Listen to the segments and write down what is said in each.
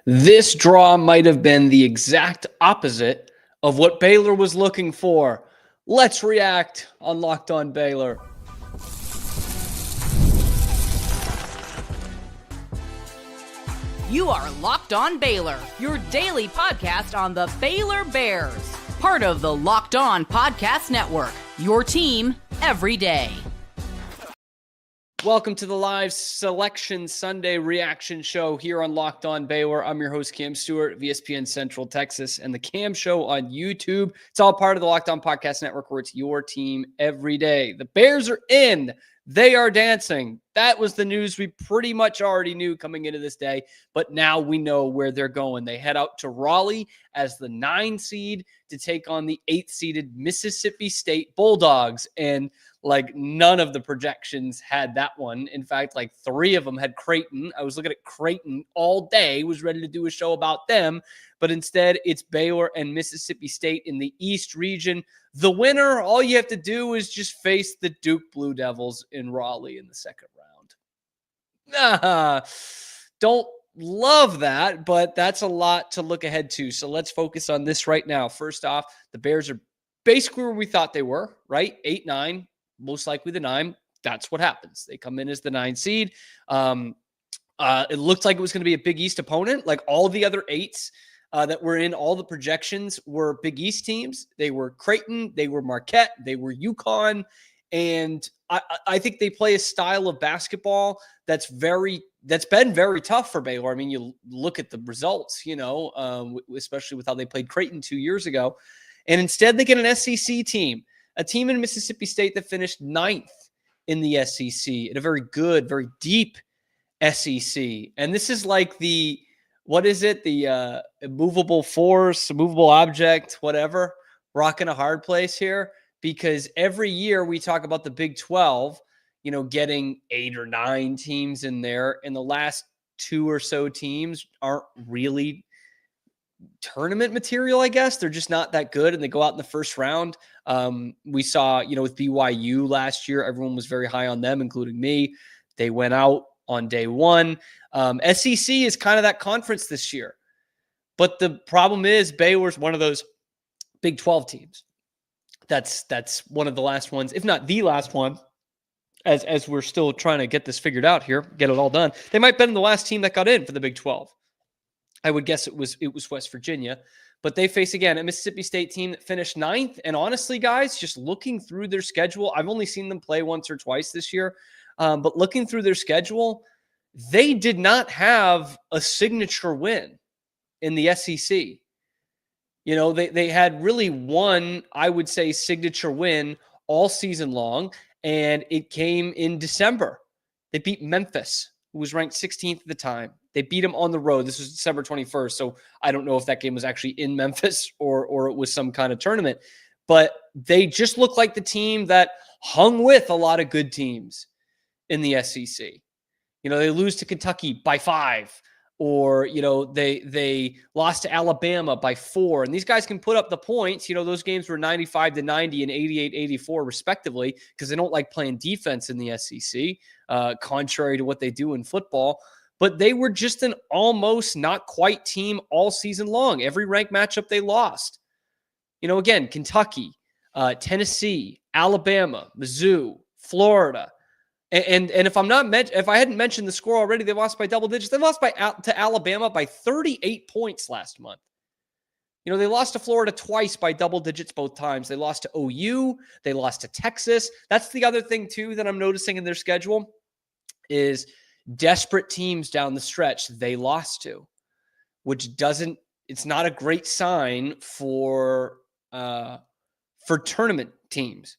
This draw might have been the exact opposite of what Baylor was looking for. Let's react on Locked On Baylor. You are Locked On Baylor, your daily podcast on the Baylor Bears. Part of the Locked On Podcast Network, your team every day. Welcome to the live Selection Sunday reaction show here on Locked On Baylor. I'm your host, Cam Stewart of ESPN Central Texas and the Cam Show on YouTube. It's all part of the Locked On Podcast Network, where it's your team every day. The Bears are in. They are dancing. That was the news we pretty much already knew coming into this day, but now we know where they're going. They head out to Raleigh as the 9 seed to take on the 8-seeded Mississippi State Bulldogs. And none of the projections had that one. In fact, 3 of them had Creighton. I was looking at Creighton all day, was ready to do a show about them. But instead, it's Baylor and Mississippi State in the East region. The winner, all you have to do is just face the Duke Blue Devils in Raleigh in the second round. Don't love that, but that's a lot to look ahead to. So let's focus on this right now. First off, the Bears are basically where we thought they were, right? 8-9. Most likely the 9. That's what happens. They come in as the 9 seed. It looked like it was going to be a Big East opponent. Like all the other 8s that were in all the projections were Big East teams. They were Creighton. They were Marquette. They were UConn. And I think they play a style of basketball that's been very tough for Baylor. I mean, you look at the results, especially with how they played Creighton 2 years ago. And instead they get an SEC team. A team in Mississippi State that finished 9th in the SEC, in a very good, very deep SEC. And this is like the immovable force, immovable object, whatever, rocking a hard place here. Because every year we talk about the Big 12, getting 8 or 9 teams in there. And the last 2 or so teams aren't really tournament material, I guess. They're just not that good, and they go out in the first round. We saw, with BYU last year, everyone was very high on them, including me. They went out on day 1. SEC is kind of that conference this year. But the problem is Baylor's one of those Big 12 teams. That's one of the last ones, if not the last one, as we're still trying to get this figured out here, get it all done. They might have been the last team that got in for the Big 12. I would guess it was West Virginia, but they face, again, a Mississippi State team that finished 9th. And honestly, guys, just looking through their schedule, I've only seen them play once or twice this year, but looking through their schedule, they did not have a signature win in the SEC. They had really one, I would say, signature win all season long, and it came in December. They beat Memphis, who was ranked 16th at the time. They beat them on the road. This was December 21st, so I don't know if that game was actually in Memphis or it was some kind of tournament. But they just look like the team that hung with a lot of good teams in the SEC. They lose to Kentucky by 5, or they lost to Alabama by 4. And these guys can put up the points. Those games were 95-90 and 88-84 respectively, because they don't like playing defense in the SEC, contrary to what they do in football. But they were just an almost not quite team all season long. Every ranked matchup they lost. Again, Kentucky, Tennessee, Alabama, Mizzou, Florida. And if I hadn't mentioned the score already, they lost by double digits. They lost to Alabama by 38 points last month. They lost to Florida twice by double digits both times. They lost to OU. They lost to Texas. That's the other thing, too, that I'm noticing in their schedule is desperate teams down the stretch they lost to, which it's not a great sign for tournament teams.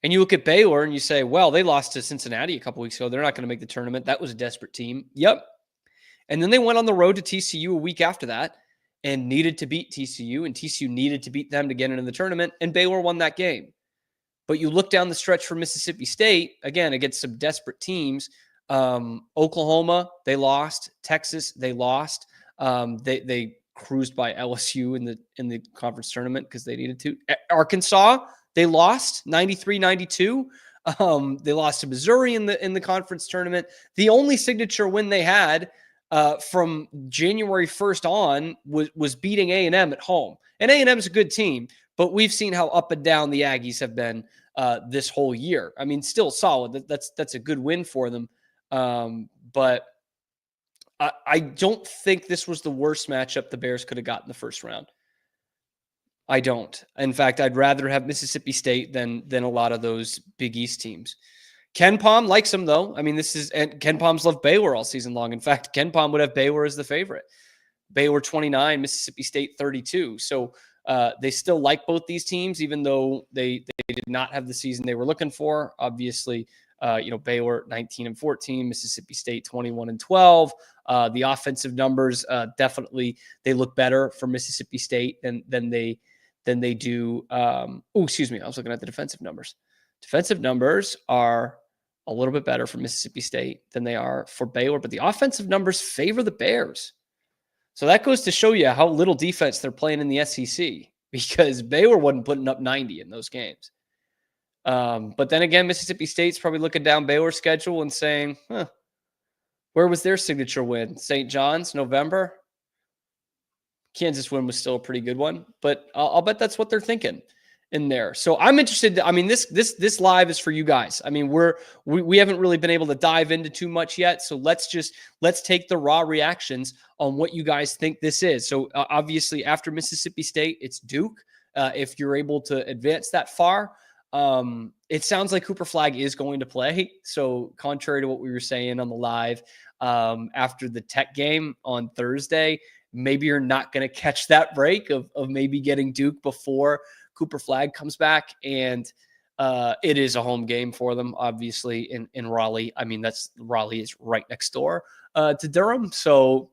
And you look at Baylor and you say, well, they lost to Cincinnati a couple weeks ago. They're not going to make the tournament. That was a desperate team. Yep. And then they went on the road to TCU a week after that and needed to beat TCU, and TCU needed to beat them to get into the tournament, and Baylor won that game. But you look down the stretch for Mississippi State, again, against some desperate teams. Oklahoma, they lost. Texas, they lost. They cruised by LSU in the conference tournament because they needed to. Arkansas, they lost 93-92. They lost to Missouri in the conference tournament. The only signature win they had from January 1st on was beating A&M at home. And A&M's a good team, but we've seen how up and down the Aggies have been this whole year. I mean, still solid. That's a good win for them. But I don't think this was the worst matchup the Bears could have got in the first round. I don't. In fact, I'd rather have Mississippi State than a lot of those Big East teams. Ken Palm likes them, though. I mean, and Ken Palm's loved Baylor all season long. In fact, Ken Palm would have Baylor as the favorite. Baylor 29, Mississippi State 32. So they still like both these teams, even though they did not have the season they were looking for. Obviously, Baylor 19-14, Mississippi State 21-12. The offensive numbers definitely they look better for Mississippi State than they do. I was looking at the defensive numbers. Defensive numbers are a little bit better for Mississippi State than they are for Baylor, but the offensive numbers favor the Bears. So that goes to show you how little defense they're playing in the SEC, because Baylor wasn't putting up 90 in those games. But then again, Mississippi State's probably looking down Baylor's schedule and saying, where was their signature win? St. John's, November? Kansas win was still a pretty good one, but I'll bet that's what they're thinking in there. So I'm interested. I mean, this live is for you guys. I mean, we haven't really been able to dive into too much yet. So let's take the raw reactions on what you guys think this is. So obviously after Mississippi State, it's Duke. If you're able to advance that far, it sounds like Cooper Flagg is going to play. So contrary to what we were saying on the live, after the Tech game on Thursday, maybe you're not going to catch that break of maybe getting Duke before Cooper Flagg comes back. And it is a home game for them, obviously, in Raleigh. I mean, Raleigh is right next door to Durham. So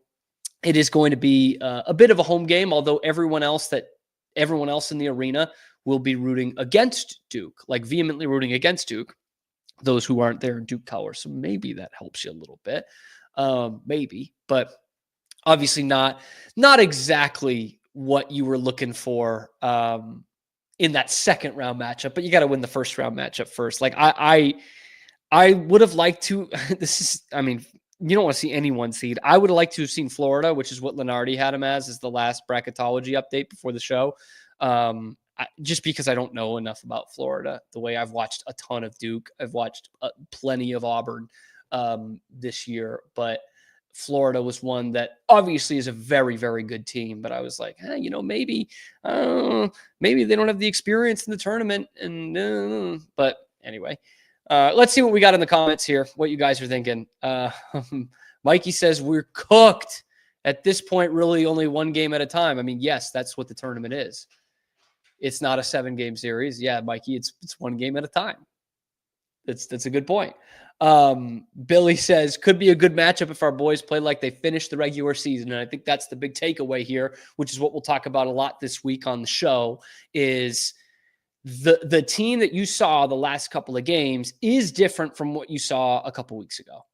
it is going to be a bit of a home game, although everyone else in the arena will be rooting against Duke, like vehemently rooting against Duke, those who aren't there in Duke colors. So maybe that helps you a little bit. Maybe, but obviously not exactly what you were looking for in that second round matchup, but you got to win the first round matchup first. Like I would have liked to, you don't want to see any one seed. I would have liked to have seen Florida, which is what Lenardi had him as the last bracketology update before the show. Just because I don't know enough about Florida, the way I've watched a ton of Duke, I've watched plenty of Auburn this year, but Florida was one that obviously is a very, very good team. But I was like, maybe they don't have the experience in the tournament. But anyway, let's see what we got in the comments here, what you guys are thinking. Mikey says we're cooked at this point, really only one game at a time. I mean, yes, that's what the tournament is. It's not a 7-game series. Yeah, Mikey, it's one game at a time. That's a good point. Billy says, could be a good matchup if our boys play like they finished the regular season. And I think that's the big takeaway here, which is what we'll talk about a lot this week on the show, is the team that you saw the last couple of games is different from what you saw a couple weeks ago.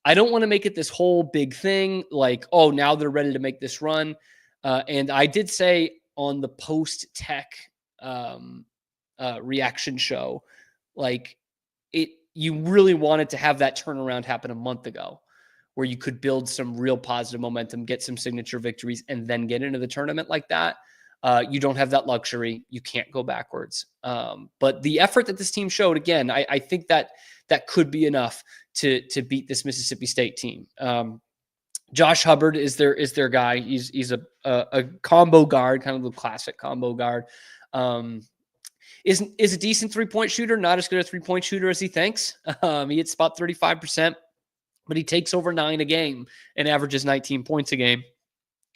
I don't want to make it this whole big thing like, oh, now they're ready to make this run. And I did say on the post-Tech reaction show, like you really wanted to have that turnaround happen a month ago where you could build some real positive momentum, get some signature victories, and then get into the tournament like that. You don't have that luxury. You can't go backwards. But the effort that this team showed, again, I think that could be enough to beat this Mississippi State team. Josh Hubbard is their guy. He's a combo guard, kind of the classic combo guard. Is a decent 3-point shooter, not as good a 3-point shooter as he thinks. He hits about 35%, but he takes over 9 a game and averages 19 points a game,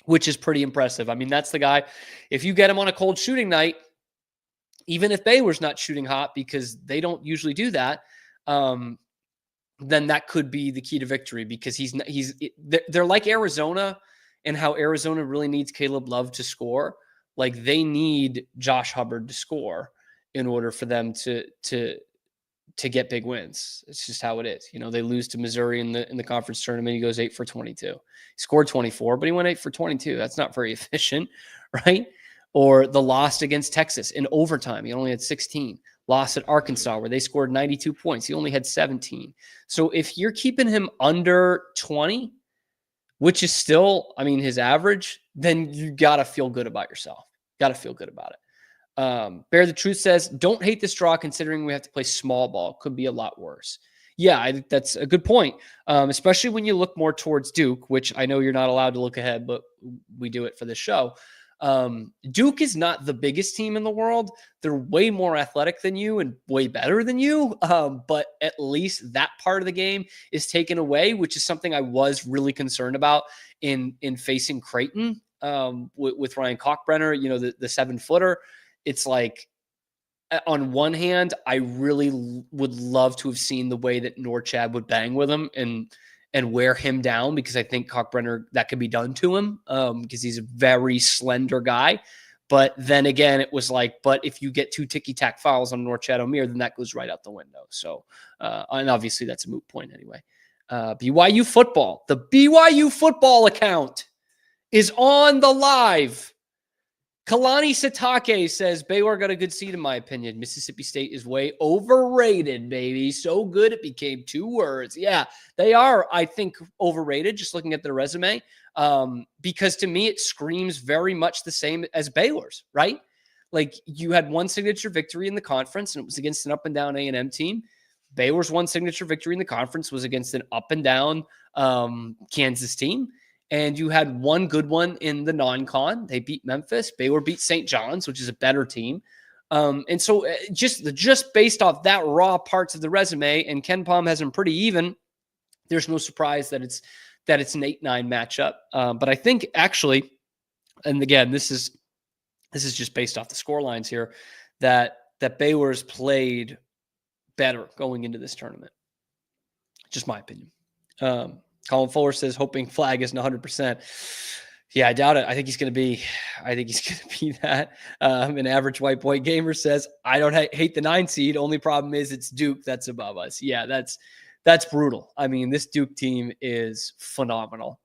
which is pretty impressive. I mean, that's the guy. If you get him on a cold shooting night, even if Baylor's not shooting hot because they don't usually do that, then that could be the key to victory, because they're like Arizona, and how Arizona really needs Caleb Love to score. Like, they need Josh Hubbard to score in order for them to get big wins. It's just how it is. They lose to Missouri in the conference tournament. He goes 8 for 22. He scored 24, but he went 8 for 22. That's not very efficient, right? Or the loss against Texas in overtime. He only had 16. Loss at Arkansas, where they scored 92 points. He only had 17. So if you're keeping him under 20, which is still, I mean, his average, then you got to feel good about yourself. Got to feel good about it. Bear the Truth says, don't hate this draw considering we have to play small ball. Could be a lot worse. Yeah, I think that's a good point, especially when you look more towards Duke, which I know you're not allowed to look ahead, but we do it for this show. Duke is not the biggest team in the world. They're way more athletic than you and way better than you. But at least that part of the game is taken away, which is something I was really concerned about in facing Creighton with Ryan Kalkbrenner, you know, the 7-footer. It's like, on one hand, I really would love to have seen the way that Norchad would bang with him and wear him down, because I think Kalkbrenner, that could be done to him because he's a very slender guy. But then again, it was like, but if you get 2 ticky-tack fouls on Norchad Omier, then that goes right out the window. So, and obviously that's a moot point anyway. BYU football. The BYU football account is on the live. Kalani Satake says, Baylor got a good seed in my opinion. Mississippi State is way overrated, baby. So good it became 2 words. Yeah, they are, I think, overrated, just looking at their resume. Because to me, it screams very much the same as Baylor's, right? Like, you had one signature victory in the conference, and it was against an up-and-down A&M team. Baylor's one signature victory in the conference was against an up-and-down Kansas team. And you had one good one in the non-con. They beat Memphis. Baylor beat St. John's, which is a better team. And so just based off that raw parts of the resume, and Ken Palm has them pretty even, there's no surprise that it's an 8-9 matchup. But I think actually, and again, this is just based off the score lines here, that Baylor's played better going into this tournament. Just my opinion. Colin Fuller says, hoping Flag isn't 100%. Yeah, I doubt it. I think he's going to be that. An average white boy gamer says, I don't hate the 9 seed. Only problem is it's Duke that's above us. Yeah, that's brutal. I mean, this Duke team is phenomenal.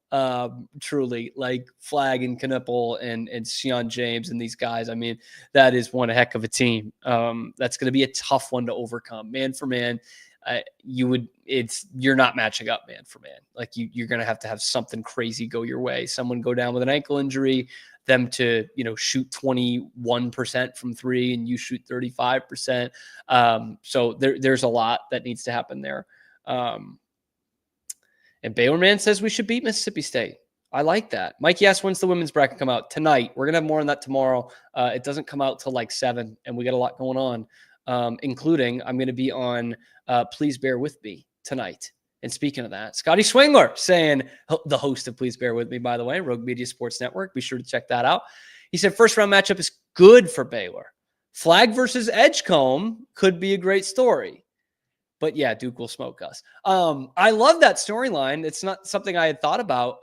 Truly, like Flag and Knipple and Sean James and these guys. I mean, that is one heck of a team. That's going to be a tough one to overcome, man for man. You're not matching up man for man. Like you're going to have something crazy go your way. Someone go down with an ankle injury, them to, shoot 21% from 3 and you shoot 35%. So there's a lot that needs to happen there. And Baylor Man says we should beat Mississippi State. I like that. Mikey asks, when's the women's bracket come out? Tonight. We're going to have more on that tomorrow. It doesn't come out till like 7, and we got a lot going on, including I'm going to be on Please Bear With Me tonight. And speaking of that, Scotty Swingler saying, the host of Please Bear With Me, by the way, Rogue Media Sports Network. Be sure to check that out. He said, first round matchup is good for Baylor. Flag versus Edgecombe could be a great story. But yeah, Duke will smoke us. I love that storyline. It's not something I had thought about.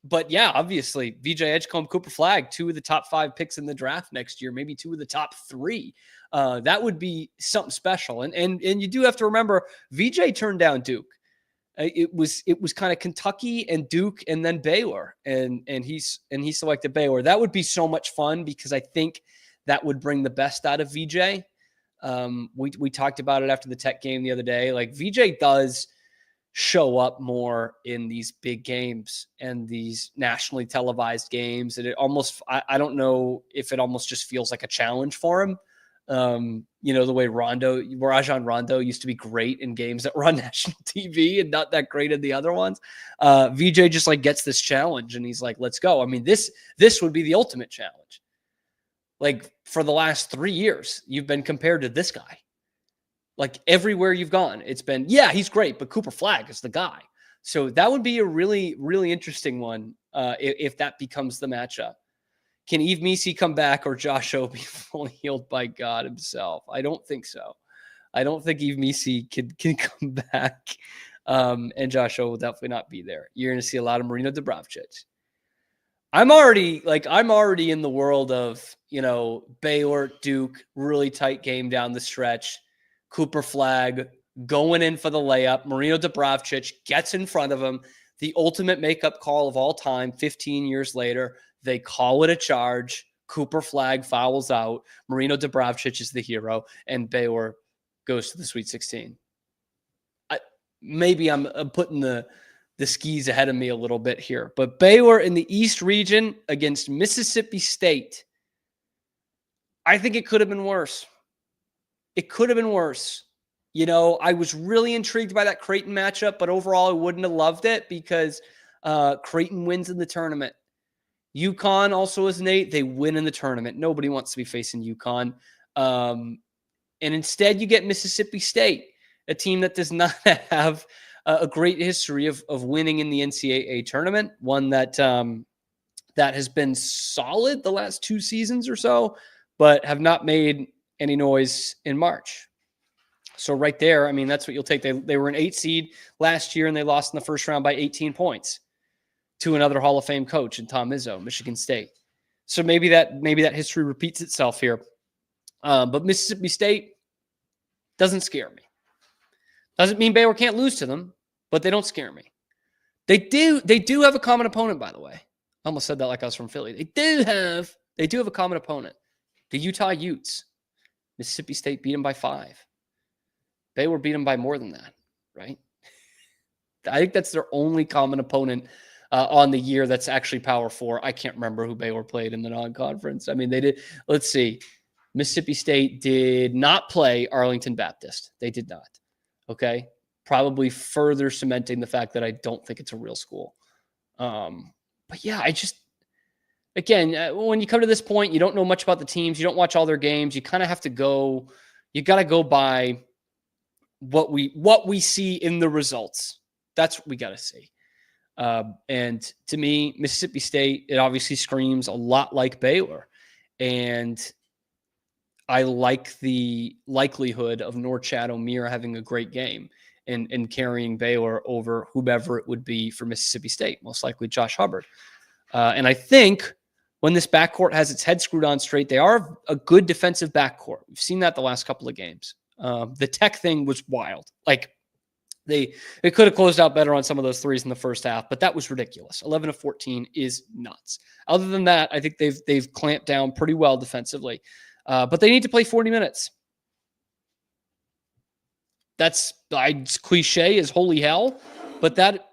But yeah, obviously, VJ Edgecombe, Cooper Flag, 2 of the top 5 picks in the draft next year, maybe 2 of the top 3. That would be something special. And you do have to remember, VJ turned down Duke. It was kind of Kentucky and Duke and then Baylor, and he selected Baylor. That would be so much fun because I think that would bring the best out of VJ. We talked about it after the Tech game the other day. Like, VJ does show up more in these big games and these nationally televised games. And it almost, I don't know if it almost just feels like a challenge for him. The way Rajon Rondo used to be great in games that were on national TV and not that great in the other ones. VJ just like gets this challenge and he's like, let's go. I mean, this would be the ultimate challenge. Like, for the last 3 years, you've been compared to this guy. Like, everywhere you've gone, it's been, yeah, he's great, but Cooper Flag is the guy. So that would be a really, really interesting one if that becomes the matchup. Can Yves Missi come back or Josh O be fully healed by God himself? I don't think so. I don't think Yves Missi can come back. And Josh O will definitely not be there. You're going to see a lot of Marino Dubravcic. I'm already in the world of, Baylor, Duke, really tight game down the stretch. Cooper Flag going in for the layup. Marino Dubravcic gets in front of him. The ultimate makeup call of all time, 15 years later. They call it a charge. Cooper Flag fouls out. Marino Dubravcic is the hero, and Baylor goes to the Sweet 16. Maybe I'm putting the the skis ahead of me a little bit here. But Baylor in the East region against Mississippi State. I think it could have been worse. It could have been worse. You know, I was really intrigued by that Creighton matchup, but overall I wouldn't have loved it because Creighton wins in the tournament. UConn also is an 8. They win in the tournament. Nobody wants to be facing UConn. And instead you get Mississippi State, a team that does not have a great history of winning in the NCAA tournament, one that that has been solid the last 2 seasons or so, but have not made any noise in March. So right there, I mean, that's what you'll take. They were an 8 seed last year, and they lost in the first round by 18 points to another Hall of Fame coach in Tom Izzo, Michigan State. So maybe that history repeats itself here. But Mississippi State doesn't scare me. Doesn't mean Baylor can't lose to them, but they don't scare me. They do have a common opponent, by the way. I almost said that like I was from Philly. They do have a common opponent. The Utah Utes. Mississippi State beat them by 5. Baylor beat them by more than that, right? I think that's their only common opponent on the year that's actually Power 4. I can't remember who Baylor played in the non-conference. I mean, they did. Let's see. Mississippi State did not play Arlington Baptist. They did not. Okay? Probably further cementing the fact that I don't think it's a real school. But yeah, again, when you come to this point, you don't know much about the teams. You don't watch all their games. You kind of have to go, you got to go by what we see in the results. That's what we got to see. And to me, Mississippi State, it obviously screams a lot like Baylor. And I like the likelihood of Norchad Omier having a great game and carrying Baylor over whomever it would be for Mississippi State, most likely Josh Hubbard. And I think when this backcourt has its head screwed on straight, they are a good defensive backcourt. We've seen that the last couple of games. The Tech thing was wild. Like they could have closed out better on some of those threes in the first half, but that was ridiculous. 11 of 14 is nuts. Other than that, I think they've clamped down pretty well defensively. But they need to play 40 minutes. That's cliche as holy hell, but that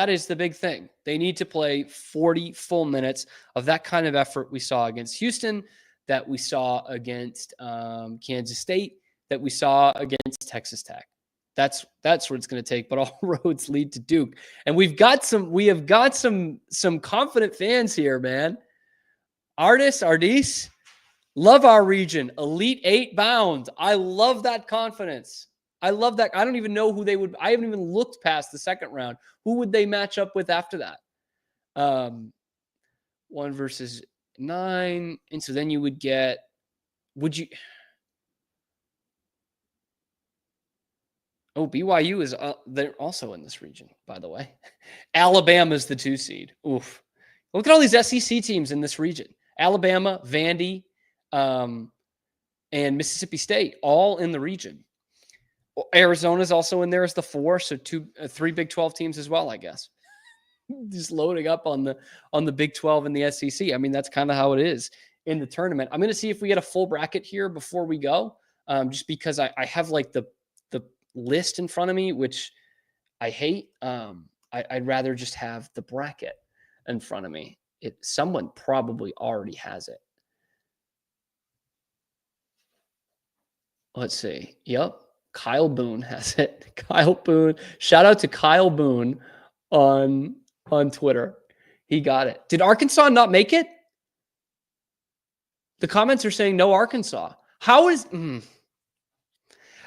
is the big thing. They need to play 40 full minutes of that kind of effort we saw against Houston, that we saw against Kansas State, that we saw against Texas Tech. That's what it's going to take. But all roads lead to Duke, and we have got some confident fans here, man. Ardis, love our region. Elite 8 bound. I love that confidence. I love that. I don't even know who they would. I haven't even looked past the second round. Who would they match up with after that? 1 versus 9. And so then you would get, BYU is, they're also in this region, by the way. Alabama's the 2 seed. Oof. Look at all these SEC teams in this region. Alabama, Vandy, and Mississippi State, all in the region. Arizona's also in there as the 4, so 3 Big 12 teams as well, I guess. Just loading up on the Big 12 and the SEC. I mean, that's kind of how it is in the tournament. I'm going to see if we get a full bracket here before we go, just because I have like the list in front of me, which I hate. I'd rather just have the bracket in front of me. Someone probably already has it. Let's see. Yep. Kyle Boone has it. Kyle Boone. Shout out to Kyle Boone on Twitter. He got it. Did Arkansas not make it? The comments are saying no Arkansas. How is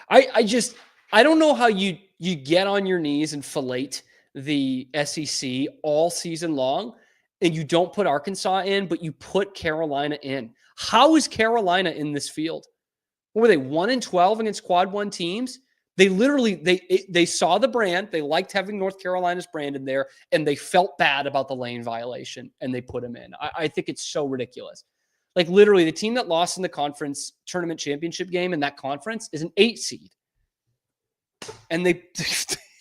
I don't know how you get on your knees and fillet the SEC all season long and you don't put Arkansas in, but you put Carolina in. How is Carolina in this field? What were they, 1-12 against quad 1 teams? They literally, they saw the brand. They liked having North Carolina's brand in there, and they felt bad about the lane violation, and they put him in. I think it's so ridiculous. Like literally the team that lost in the conference tournament championship game in that conference is an 8 seed. And they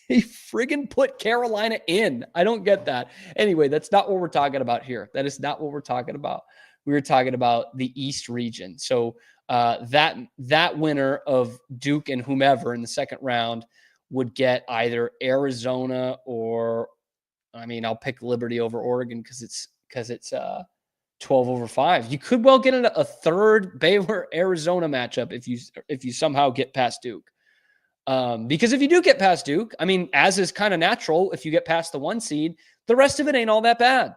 friggin' put Carolina in. I don't get that. Anyway, that's not what we're talking about here. That is not what we're talking about. We were talking about the East region. So that winner of Duke and whomever in the second round would get either Arizona or, I mean, I'll pick Liberty over Oregon because it's 12/5. You could well get a third Baylor Arizona matchup if you somehow get past Duke. Because if you do get past Duke, I mean, as is kind of natural, if you get past the 1 seed, the rest of it ain't all that bad.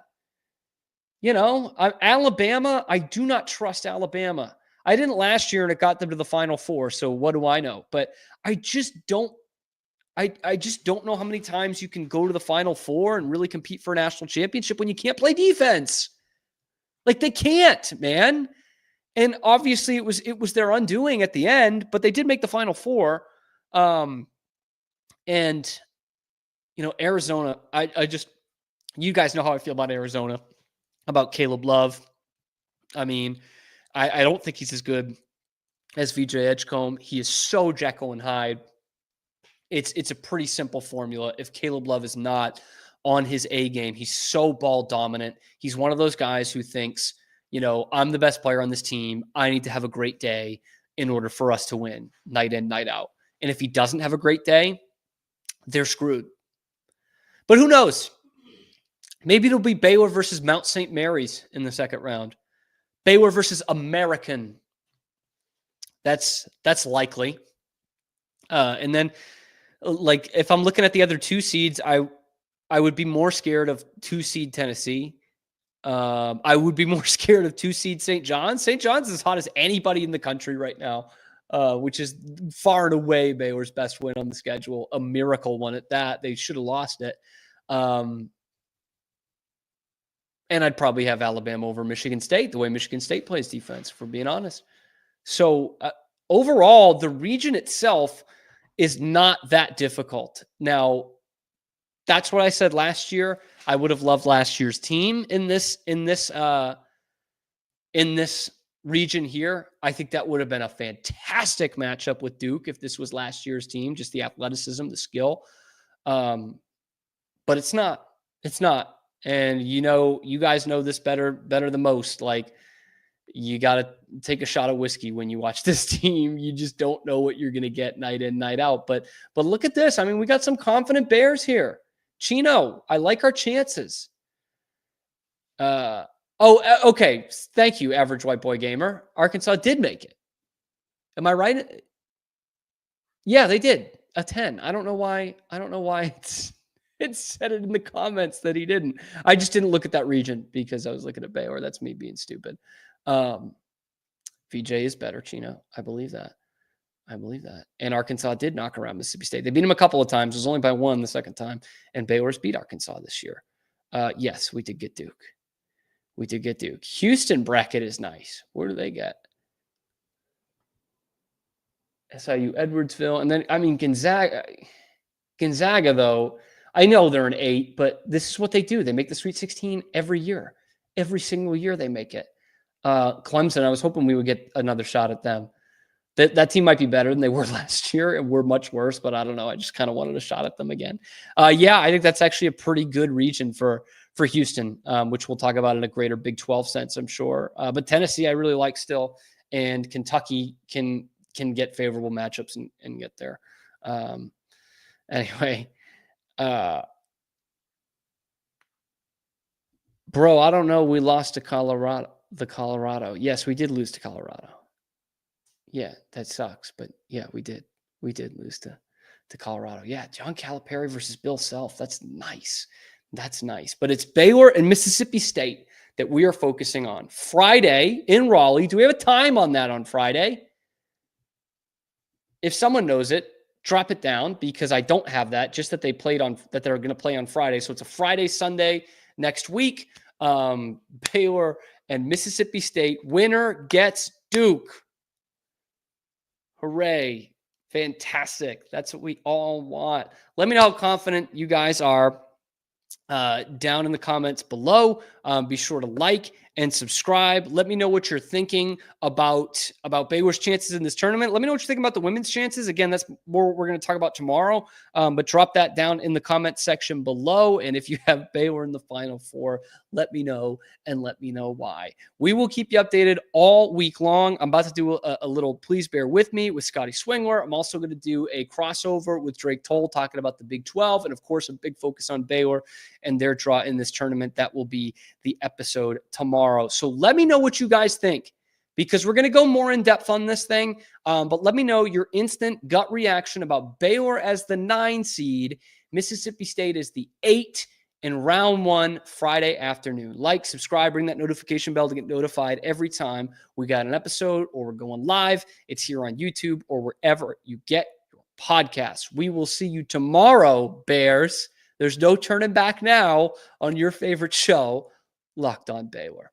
Alabama, I do not trust Alabama. I didn't last year and it got them to the Final Four. So what do I know? But I just don't know how many times you can go to the Final Four and really compete for a national championship when you can't play defense. Like, they can't, man. And obviously it was their undoing at the end, but they did make the Final Four. Arizona, you guys know how I feel about Arizona, about Caleb Love. I mean, I don't think he's as good as VJ Edgecombe. He is so Jekyll and Hyde. It's a pretty simple formula. If Caleb Love is not on his A game, he's so ball dominant. He's one of those guys who thinks, I'm the best player on this team. I need to have a great day in order for us to win night in, night out. And if he doesn't have a great day, they're screwed. But who knows? Maybe it'll be Baylor versus Mount St. Mary's in the second round. Baylor versus American. That's likely. And then, like, if I'm looking at the other 2 seeds, I would be more scared of 2 seed Tennessee. I would be more scared of 2 seed St. John's. St. John's is as hot as anybody in the country right now, which is far and away Baylor's best win on the schedule. A miracle one at that. They should have lost it. And I'd probably have Alabama over Michigan State, the way Michigan State plays defense, for being honest. So overall, the region itself is not that difficult. Now, that's what I said last year. I would have loved last year's team in this region here. I think that would have been a fantastic matchup with Duke if this was last year's team, just the athleticism, the skill. But it's not. It's not. And you guys know this better than most. Like, you got to take a shot of whiskey when you watch this team. You just don't know what you're going to get night in, night out. But look at this. I mean, we got some confident Bears here. Chino, I like our chances. Okay. Thank you, Average White Boy Gamer. Arkansas did make it. Am I right? Yeah, they did. A 10. I don't know why it said it in the comments that he didn't. I just didn't look at that region because I was looking at Baylor. That's me being stupid. VJ is better, Chino. I believe that. And Arkansas did knock around Mississippi State. They beat him a couple of times. It was only by 1 the second time. And Baylor's beat Arkansas this year. Yes, we did get Duke. Houston bracket is nice. Where do they get? SIU, Edwardsville. And then, I mean, Gonzaga, though, I know they're an 8, but this is what they do. They make the Sweet 16 every year. Every single year they make it. Clemson, I was hoping we would get another shot at them. That team might be better than they were last year, and we're much worse, but I don't know. I just kind of wanted a shot at them again. Yeah, I think that's actually a pretty good region for Houston, which we'll talk about in a greater Big 12 sense, I'm sure. But Tennessee, I really like still, and Kentucky can get favorable matchups and get there. Anyway, bro, I don't know. We lost to Colorado. Yes, we did lose to Colorado. Yeah, that sucks. But yeah, we did lose to Colorado. Yeah, John Calipari versus Bill Self. That's nice. But it's Baylor and Mississippi State that we are focusing on. Friday in Raleigh. Do we have a time on that on Friday? If someone knows it, drop it down, because I don't have that. Just that they're going to play on Friday. So it's a Friday, Sunday next week. Baylor and Mississippi State. Winner gets Duke. Hooray. Fantastic. That's what we all want. Let me know how confident you guys are down in the comments below. Be sure to like and subscribe. Let me know what you're thinking about Baylor's chances in this tournament. Let me know what you're thinking about the women's chances. Again, that's more we're going to talk about tomorrow, but drop that down in the comment section below. And if you have Baylor in the Final Four, let me know and let me know why. We will keep you updated all week long. I'm about to do a little Please Bear With Me with Scotty Swingler. I'm also going to do a crossover with Drake Toll talking about the Big 12 and, of course, a big focus on Baylor and their draw in this tournament. That will be the episode tomorrow. So let me know what you guys think, because we're going to go more in depth on this thing. But let me know your instant gut reaction about Baylor as the 9 seed, Mississippi State as the 8 in round 1 Friday afternoon. Like, subscribe, ring that notification bell to get notified every time we got an episode or we're going live. It's here on YouTube or wherever you get your podcasts. We will see you tomorrow, Bears. There's no turning back now on your favorite show, Locked On Baylor.